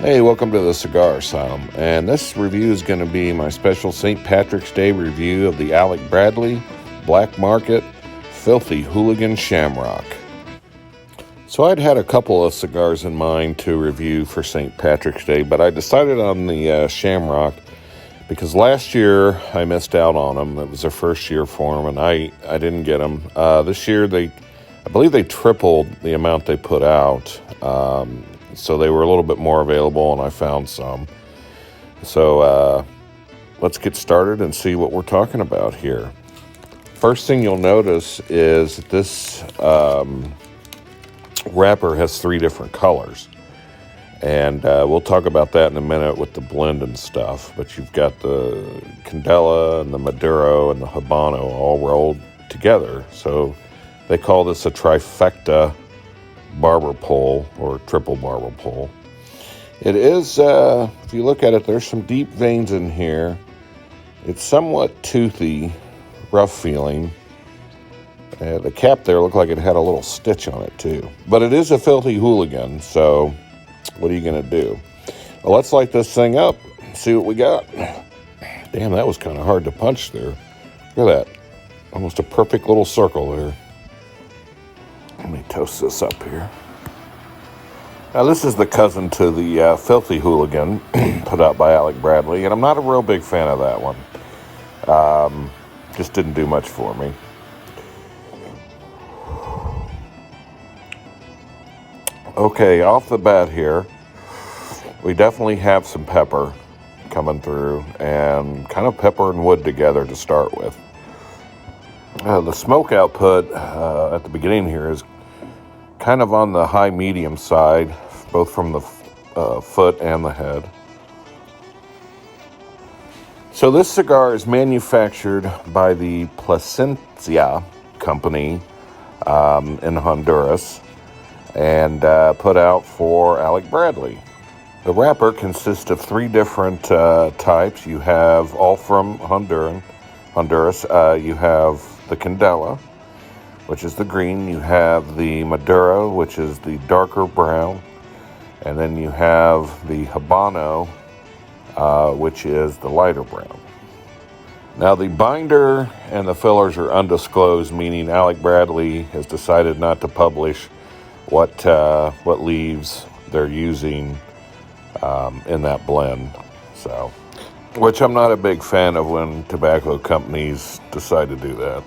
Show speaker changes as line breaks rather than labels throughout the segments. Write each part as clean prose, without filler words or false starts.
Hey, welcome to the Cigar Asylum, and this review is going to be my special St. Patrick's Day review of the Alec Black Market Filthy Hooligan Shamrock. So I'd had a couple of cigars in mind to review for St. Patrick's Day, but I decided on the Shamrock because last year I missed out on them. It was their first year for them, and I didn't get them. This year I believe they tripled the amount they put out. So they were a little bit more available, and I found some. So let's get started and see what we're talking about here. First thing you'll notice is that this wrapper has 3 different colors. And we'll talk about that in a minute with the blend and stuff. But you've got the Candela and the Maduro and the Habano all rolled together. So they call this a trifecta barber pole or triple barber pole. It is, if you look at it, there's some deep veins in here. It's somewhat toothy, rough feeling. The cap there looked like it had a little stitch on it too. But it is a filthy hooligan, so what are you going to do? Well, let's light this thing up and see what we got. Damn, that was kind of hard to punch there. Look at that. Almost a perfect little circle there. Let me toast this up here. Now, this is the cousin to the Filthy Hooligan put out by Alec Bradley, and I'm not a real big fan of that one. Just didn't do much for me. Okay, off the bat here, we definitely have some pepper coming through, and kind of pepper and wood together to start with. The smoke output at the beginning here is kind of on the high-medium side, both from the foot and the head. So this cigar is manufactured by the Plasencia company in Honduras and put out for Alec Bradley. The wrapper consists of 3 different types. You have all from Honduras. You have the Candela, which is the green. You have the Maduro, which is the darker brown. And then you have the Habano, which is the lighter brown. Now, the binder and the fillers are undisclosed, meaning Alec Bradley has decided not to publish what leaves they're using in that blend. So, which I'm not a big fan of when tobacco companies decide to do that.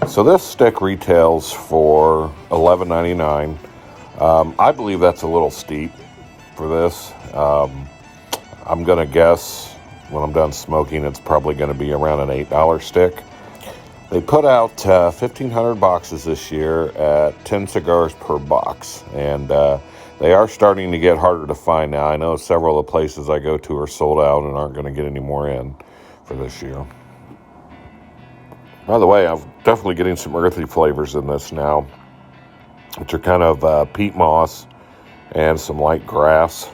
So this stick retails for $11.99. I believe that's a little steep for this. I'm going to guess when I'm done smoking, it's probably going to be around an $8 stick. They put out 1,500 boxes this year at 10 cigars per box. And they are starting to get harder to find now. I know several of the places I go to are sold out and aren't going to get any more in for this year. By the way, I'm definitely getting some earthy flavors in this now, which are kind of peat moss and some light grass,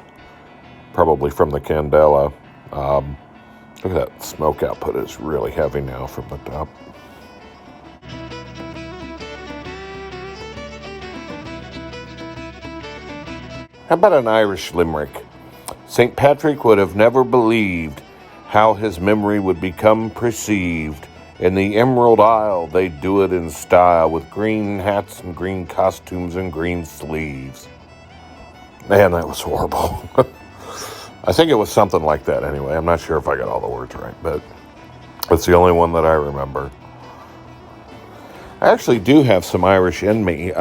probably from the Candela. Look at that smoke output is really heavy now from the top. How about an Irish limerick? St. Patrick would have never believed how his memory would become perceived. In the Emerald Isle, they do it in style with green hats and green costumes and green sleeves. Man, that was horrible. I think it was something like that anyway. I'm not sure if I got all the words right, but it's the only one that I remember. I actually do have some Irish in me.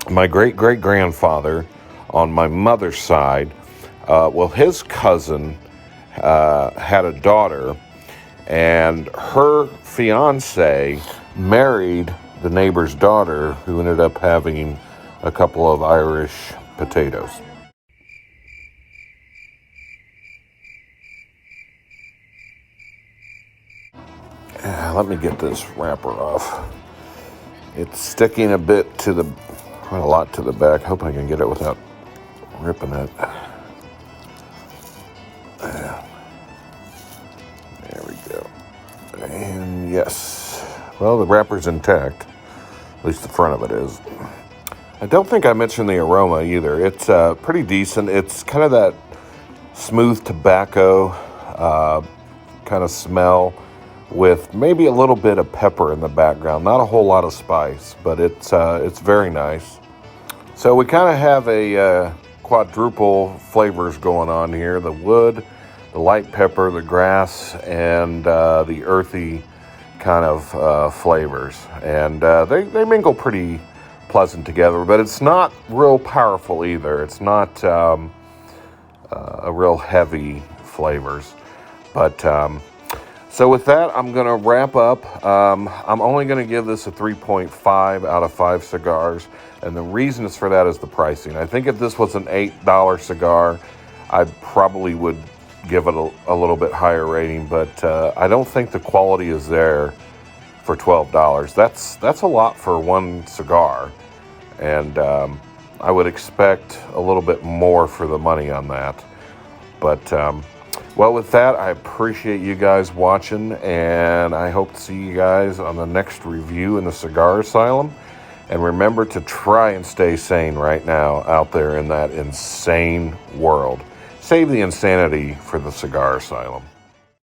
My great-great-grandfather on my mother's side, his cousin had a daughter, and her fiance married the neighbor's daughter, who ended up having a couple of Irish potatoes. Let me get this wrapper off. It's sticking quite a lot to the back. Hope I can get it without ripping it. There we go. And yes, well, the wrapper's intact. At least the front of it is. I don't think I mentioned the aroma either. It's pretty decent. It's kind of that smooth tobacco kind of smell with maybe a little bit of pepper in the background. Not a whole lot of spice, but it's very nice. So we kind of have a quadruple flavors going on here: the wood, the light pepper, the grass, and the earthy kind of flavors. And they mingle pretty pleasant together, but it's not real powerful either. It's not a real heavy flavors. But so with that, I'm going to wrap up. I'm only going to give this a 3.5 out of 5 cigars. And the reason is for that is the pricing. I think if this was an $8 cigar, I probably would give it a little bit higher rating. But I don't think the quality is there for $12. That's a lot for one cigar. And I would expect a little bit more for the money on that. But well, with that, I appreciate you guys watching, and I hope to see you guys on the next review in the Cigar Asylum. And remember to try and stay sane right now out there in that insane world. Save the insanity for the Cigar Asylum.